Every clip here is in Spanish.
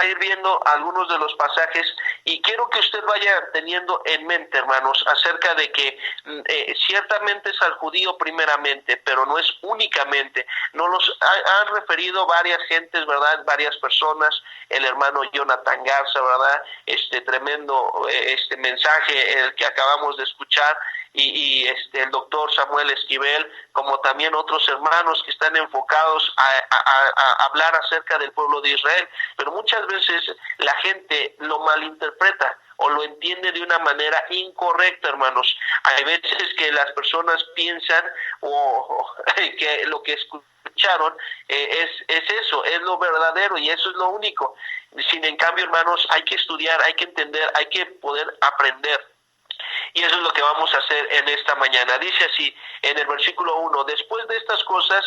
a ir viendo algunos de los pasajes y quiero que usted vaya teniendo en mente, hermanos, acerca de que ciertamente es al judío primeramente, pero no es únicamente. Nos los han referido varias gentes, ¿verdad? Varias personas, el hermano Jonathan Garza, ¿verdad? Tremendo mensaje el que acabamos de escuchar, y el doctor Samuel Esquivel, como también otros hermanos que están enfocados a hablar acerca del pueblo de Israel, pero muchas veces la gente lo malinterpreta o lo entiende de una manera incorrecta, hermanos. Hay veces que las personas piensan que lo que escucharon es eso, es lo verdadero y eso es lo único. Sin en cambio, hermanos, hay que estudiar, hay que entender, hay que poder aprender. Y eso es lo que vamos a hacer en esta mañana. Dice así en el versículo 1, después de estas cosas,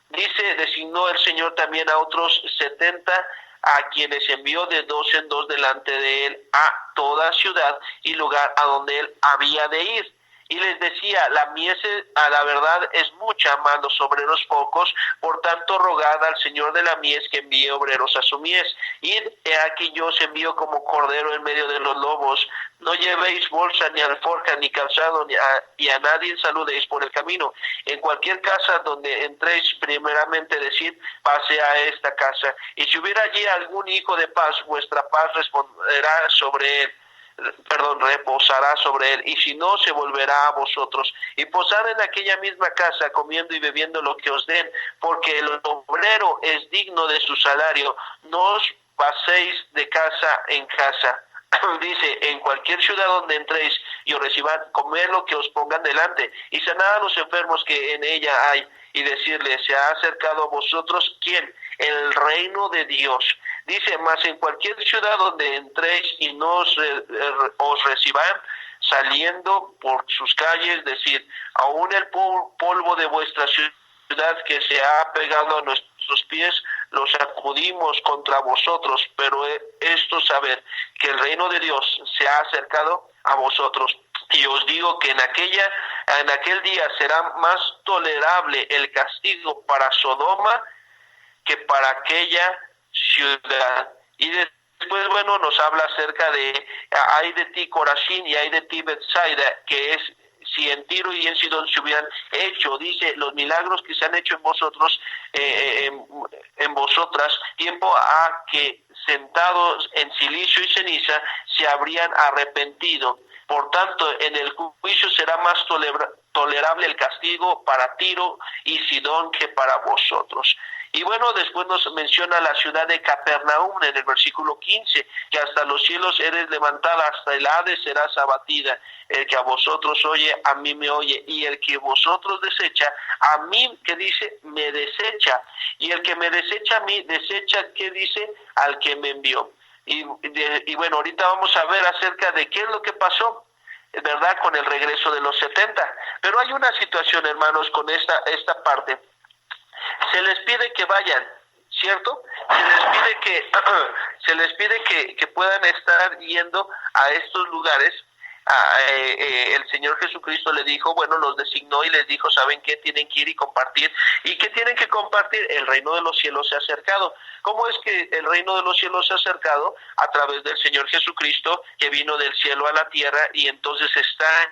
dice, designó el Señor también a otros 70, a quienes envió de 2 en 2 delante de él a toda ciudad y lugar a donde él había de ir. Y les decía, la mies a la verdad es mucha, mas los obreros pocos, por tanto rogad al Señor de la mies que envíe obreros a su mies. Id, he aquí yo os envío como cordero en medio de los lobos. No llevéis bolsa, ni alforja, ni calzado, y a nadie saludéis por el camino. En cualquier casa donde entréis, primeramente decid, pase a esta casa. Y si hubiera allí algún hijo de paz, vuestra paz responderá sobre él. Reposará sobre él, y si no, se volverá a vosotros, y posad en aquella misma casa, comiendo y bebiendo lo que os den, porque el obrero es digno de su salario. No os paséis de casa en casa. Dice, en cualquier ciudad donde entréis y os reciban, comed lo que os pongan delante, y sanad a los enfermos que en ella hay, y decirles, se ha acercado a vosotros, ¿quién? El reino de Dios. Dice, mas en cualquier ciudad donde entréis y no os reciban, saliendo por sus calles, decir, aún el polvo de vuestra ciudad que se ha pegado a nuestros pies, los sacudimos contra vosotros, pero esto saber que el reino de Dios se ha acercado a vosotros. Y os digo que en aquel día será más tolerable el castigo para Sodoma que para aquella ciudad. Y después, bueno, nos habla acerca de hay de ti Corazín y hay de ti Betsaida, que es si en Tiro y en Sidón se hubieran hecho, dice, los milagros que se han hecho en vosotros, en vosotras, tiempo a que sentados en silicio y ceniza se habrían arrepentido. Por tanto, en el juicio será más tolerable el castigo para Tiro y Sidón que para vosotros. Y bueno, después nos menciona la ciudad de Capernaum en el versículo 15, que hasta los cielos eres levantada, hasta el Hades serás abatida. El que a vosotros oye, a mí me oye, y el que vosotros desecha, a mí, que dice, me desecha. Y el que me desecha a mí, desecha, que dice, al que me envió. Y bueno, ahorita vamos a ver acerca de qué es lo que pasó, ¿verdad?, con el regreso de los 70. Pero hay una situación, hermanos, con esta parte. Se les pide que vayan, ¿cierto? Se les pide que puedan estar yendo a estos lugares. El Señor Jesucristo le dijo, bueno, los designó y les dijo, ¿saben qué? Tienen que ir y compartir. ¿Y qué tienen que compartir? El reino de los cielos se ha acercado. ¿Cómo es que el reino de los cielos se ha acercado? A través del Señor Jesucristo, que vino del cielo a la tierra y entonces está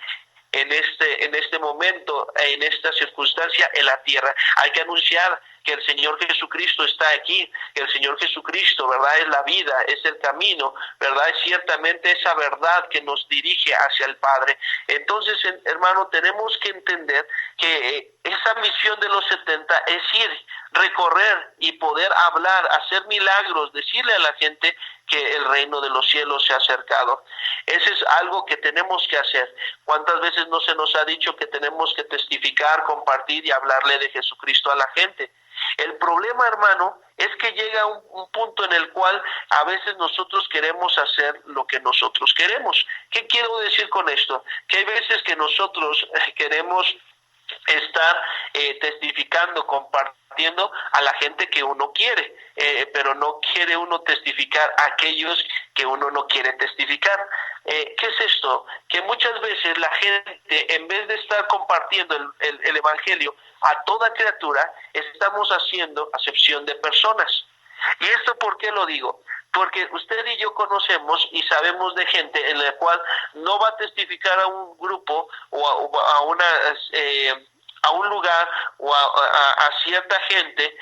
en este momento, en esta circunstancia, en la tierra. Hay que anunciar que el Señor Jesucristo está aquí, que el Señor Jesucristo, ¿verdad?, es la vida, es el camino, ¿verdad?, es ciertamente esa verdad que nos dirige hacia el Padre. Entonces, hermano, tenemos que entender que esa misión de los 70 es ir, recorrer y poder hablar, hacer milagros, decirle a la gente que el reino de los cielos se ha acercado. Eso es algo que tenemos que hacer. ¿Cuántas veces no se nos ha dicho que tenemos que testificar, compartir y hablarle de Jesucristo a la gente? El problema, hermano, es que llega un punto en el cual a veces nosotros queremos hacer lo que nosotros queremos. ¿Qué quiero decir con esto? Que hay veces que nosotros queremos estar testificando, compartiendo a la gente que uno quiere, pero no quiere uno testificar a aquellos que uno no quiere testificar. ¿Qué es esto? Que muchas veces la gente, en vez de estar compartiendo el evangelio a toda criatura, estamos haciendo acepción de personas. ¿Y esto por qué lo digo? Porque usted y yo conocemos y sabemos de gente en la cual no va a testificar a un grupo o a una a un lugar o a cierta gente.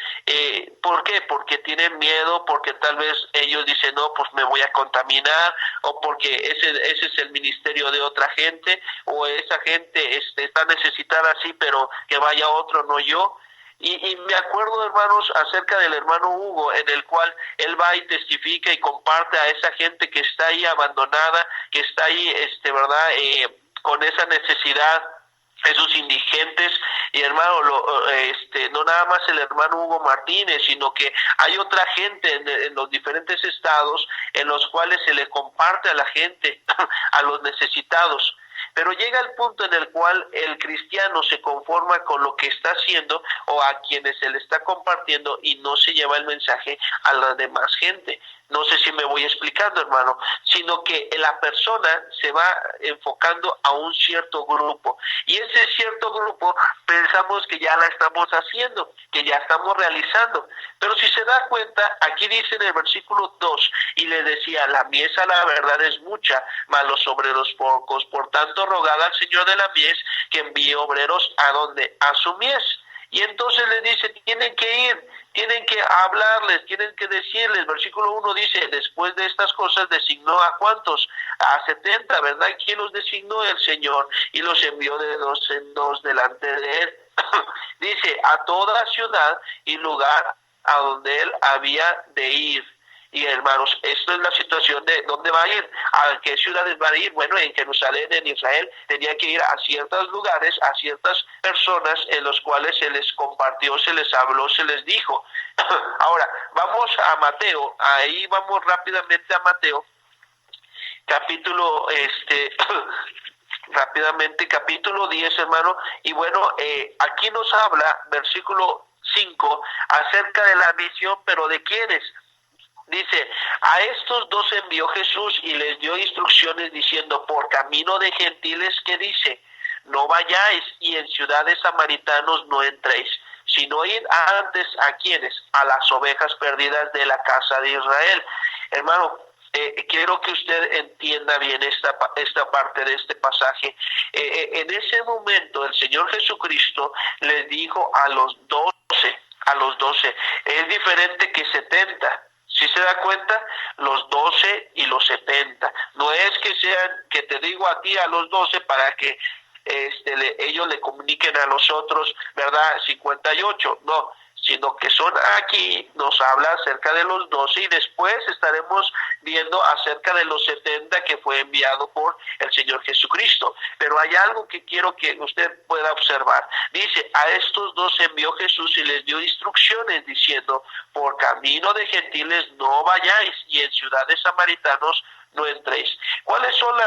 ¿Por qué? Porque tienen miedo, porque tal vez ellos dicen, no, pues me voy a contaminar, o porque ese es el ministerio de otra gente, o esa gente está necesitada así, pero que vaya otro, no yo. Y me acuerdo, hermanos, acerca del hermano Hugo, en el cual él va y testifica y comparte a esa gente que está ahí abandonada, que está ahí, ¿verdad?, con esa necesidad, esos indigentes. Y hermano, no nada más el hermano Hugo Martínez, sino que hay otra gente en los diferentes estados en los cuales se le comparte a la gente, a los necesitados. Pero llega el punto en el cual el cristiano se conforma con lo que está haciendo o a quienes se le está compartiendo y no se lleva el mensaje a la demás gente. No sé si me voy explicando, hermano, sino que la persona se va enfocando a un cierto grupo, y ese cierto grupo pensamos que ya la estamos haciendo, que ya estamos realizando. Pero si se da cuenta, aquí dice en el versículo 2, y le decía, la mies a la verdad es mucha, mas los obreros pocos, por tanto rogad al Señor de la mies que envíe obreros a donde, a su mies. Y entonces le dice, tienen que ir, tienen que hablarles, tienen que decirles. Versículo 1 dice, después de estas cosas designó a ¿cuántos? A 70, ¿verdad? ¿Quién los designó? El Señor, y los envió de dos en dos delante de él. Dice, a toda ciudad y lugar a donde él había de ir. Y hermanos, esto es la situación de dónde va a ir, a qué ciudades va a ir. Bueno, en Jerusalén, en Israel, tenía que ir a ciertos lugares, a ciertas personas en los cuales se les compartió, se les habló, se les dijo. Ahora, vamos a Mateo, ahí vamos rápidamente a Mateo, capítulo, rápidamente, capítulo 10, hermano, y bueno, aquí nos habla, versículo 5, acerca de la misión, pero ¿de quiénes? Dice, a estos dos envió Jesús y les dio instrucciones diciendo, por camino de gentiles, que dice, no vayáis y en ciudades samaritanos no entréis, sino id antes a quienes, a las ovejas perdidas de la casa de Israel. Hermano, quiero que usted entienda bien esta parte de este pasaje. En ese momento el Señor Jesucristo les dijo a los 12, es diferente que 70. Si se da cuenta, los 12 y los 70. No es que sean, que te digo a ti a los 12 para que ellos le comuniquen a los otros, ¿verdad? 58, no, sino que son aquí, nos habla acerca de los 12 y después estaremos viendo acerca de los 70 que fue enviado por el Señor Jesucristo. Pero hay algo que quiero que usted pueda observar. Dice, a estos dos envió Jesús y les dio instrucciones diciendo, por camino de gentiles no vayáis y en ciudades samaritanos no entréis. ¿Cuáles son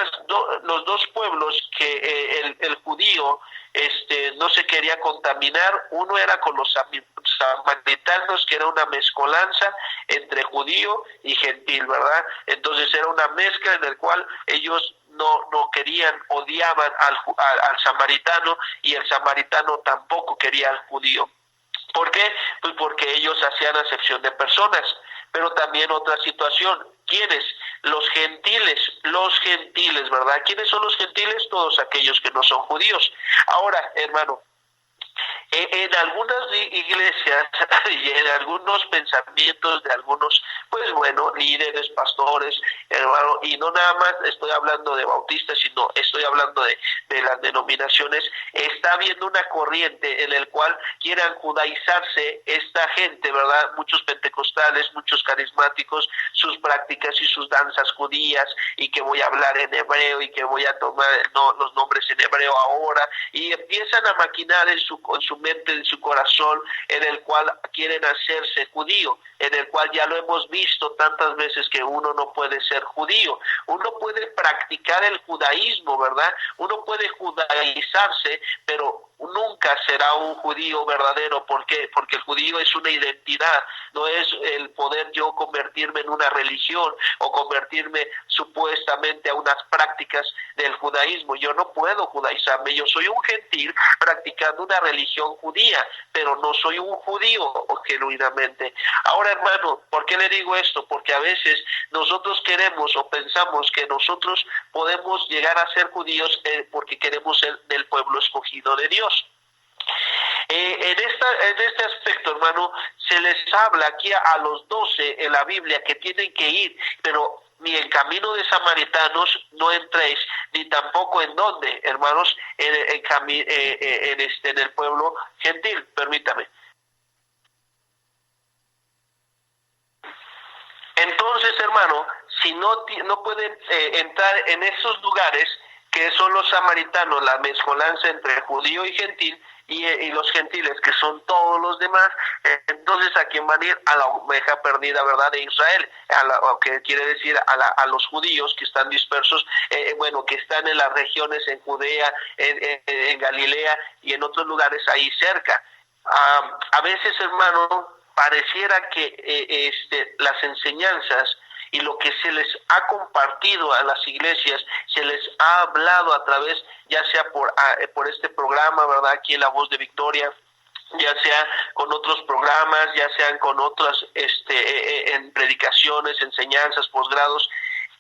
los dos pueblos que el judío no se quería contaminar? Uno era con los samaritanos, que era una mezcolanza entre judío y gentil, ¿verdad? Entonces era una mezcla en la cual ellos no querían, odiaban al samaritano, y el samaritano tampoco quería al judío. ¿Por qué? Pues porque ellos hacían acepción de personas. Pero también otra situación, ¿quiénes? Los gentiles, ¿verdad? ¿Quiénes son los gentiles? Todos aquellos que no son judíos. Ahora, hermano, en algunas iglesias y en algunos pensamientos de algunos, pues bueno, líderes, pastores, hermano, y no nada más estoy hablando de bautistas, sino estoy hablando de las denominaciones, está habiendo una corriente en el cual quieran judaizarse esta gente, ¿verdad? Muchos pentecostales, muchos carismáticos, sus prácticas y sus danzas judías, y que voy a hablar en hebreo y que voy a tomar los nombres en hebreo ahora, y empiezan a maquinar en su mente, en su corazón, en el cual quieren hacerse judío, en el cual ya lo hemos visto tantas veces que uno no puede ser judío. Uno puede practicar el judaísmo, ¿verdad? Uno puede judaizarse, pero nunca será un judío verdadero. ¿Por qué? Porque el judío es una identidad, no es el poder yo convertirme en una religión o convertirme supuestamente a unas prácticas del judaísmo. Yo no puedo judaizarme, yo soy un gentil practicando una religión judía, pero no soy un judío genuinamente. Ahora, hermano, ¿por qué le digo esto? Porque a veces nosotros queremos o pensamos que nosotros podemos llegar a ser judíos porque queremos ser del pueblo escogido de Dios. En este aspecto, hermano, se les habla aquí a los 12 en la Biblia que tienen que ir, pero ni en camino de samaritanos no entréis, ni tampoco en donde, hermanos, en el pueblo gentil. Permítame. Entonces, hermano, si no pueden entrar en esos lugares que son los samaritanos, la mezcolanza entre judío y gentil, y los gentiles, que son todos los demás, entonces a quién van a ir, a la oveja perdida, ¿verdad?, de Israel, que quiere decir a los judíos que están dispersos, que están en las regiones, en Judea, en Galilea y en otros lugares ahí cerca. A veces, hermano, pareciera que las enseñanzas y lo que se les ha compartido a las iglesias, se les ha hablado a través, ya sea por este programa, ¿verdad?, aquí en La Voz de Victoria, ya sea con otros programas, ya sean con otras en predicaciones, enseñanzas, posgrados.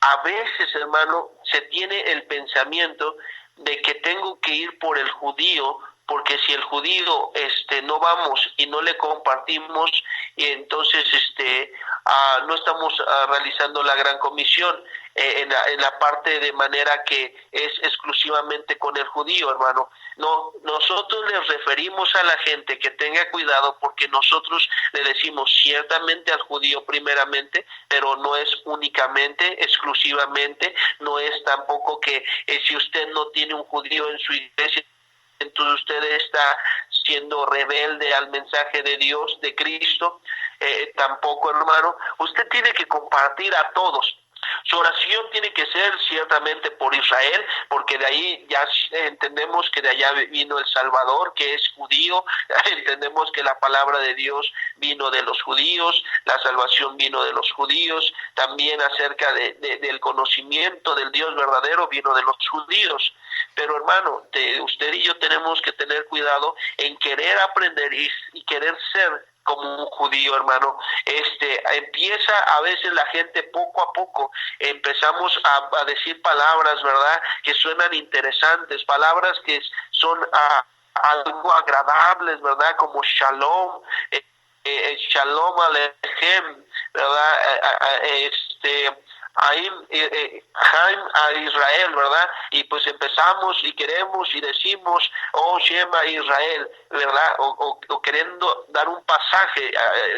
A veces, hermano, se tiene el pensamiento de que tengo que ir por el judío, porque si el judío no vamos y no le compartimos, y entonces no estamos realizando la gran comisión en la parte de manera que es exclusivamente con el judío, hermano. No, nosotros les referimos a la gente que tenga cuidado, porque nosotros le decimos ciertamente al judío primeramente, pero no es únicamente, exclusivamente, no es tampoco que si usted no tiene un judío en su iglesia, entonces usted está siendo rebelde al mensaje de Dios, de Cristo. Tampoco, hermano, usted tiene que compartir a todos. Su oración tiene que ser ciertamente por Israel, porque de ahí ya entendemos que de allá vino el Salvador, que es judío. Entendemos que la palabra de Dios vino de los judíos, la salvación vino de los judíos, también acerca del conocimiento del Dios verdadero vino de los judíos. Pero, hermano, usted y yo tenemos que tener cuidado en querer aprender y querer ser como un judío, hermano. Empieza a veces la gente poco a poco, empezamos a decir palabras, ¿verdad?, que suenan interesantes, palabras que son algo agradables, ¿verdad?, como shalom, shalom alejem, ¿verdad?, a Israel, ¿verdad? Y pues empezamos y queremos y decimos, oh Shema Israel, ¿verdad? O queriendo dar un pasaje,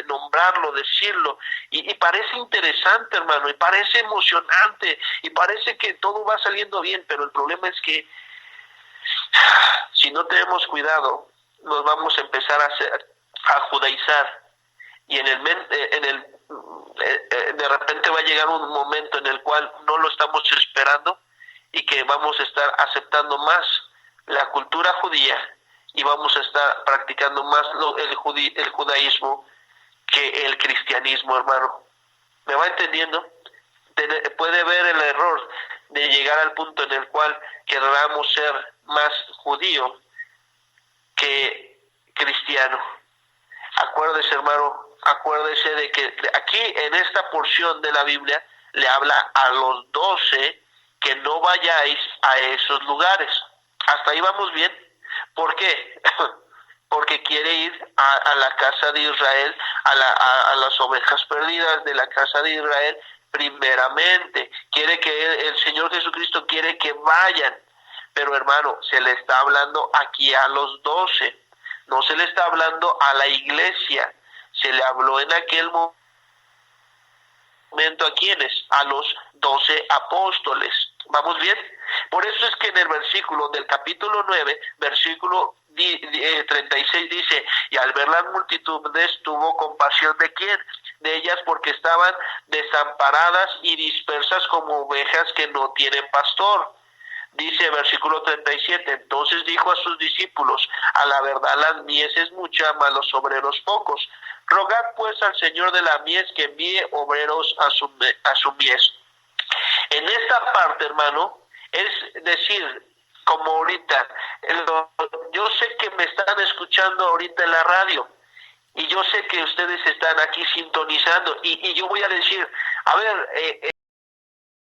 nombrarlo, decirlo, y parece interesante, hermano, y parece emocionante, y parece que todo va saliendo bien, pero el problema es que si no tenemos cuidado, nos vamos a empezar a judaizar, y de repente va a llegar un momento en el cual no lo estamos esperando y que vamos a estar aceptando más la cultura judía y vamos a estar practicando más el judaísmo que el cristianismo, hermano. ¿Me va entendiendo? Puede ver el error de llegar al punto en el cual queramos ser más judío que cristiano. Acuérdese, hermano, acuérdese de que aquí en esta porción de la Biblia le habla a los 12 que no vayáis a esos lugares. Hasta ahí vamos bien. ¿Por qué? Porque quiere ir a la casa de Israel, a las ovejas perdidas de la casa de Israel primeramente. Quiere que el Señor Jesucristo quiere que vayan. Pero, hermano, se le está hablando aquí a los 12. No se le está hablando a la iglesia. Se le habló en aquel momento a quienes, a los 12 apóstoles. ¿Vamos bien? Por eso es que en el versículo del capítulo 9, versículo 36 dice, y al ver las multitudes tuvo compasión ¿de quién? De ellas, porque estaban desamparadas y dispersas como ovejas que no tienen pastor. Dice versículo 37, entonces dijo a sus discípulos, a la verdad la mies es mucha, mas los obreros pocos. Rogad pues al Señor de la mies que envíe obreros a su mies. En esta parte, hermano, es decir, como ahorita, yo sé que me están escuchando ahorita en la radio, y yo sé que ustedes están aquí sintonizando, y yo voy a decir, a ver,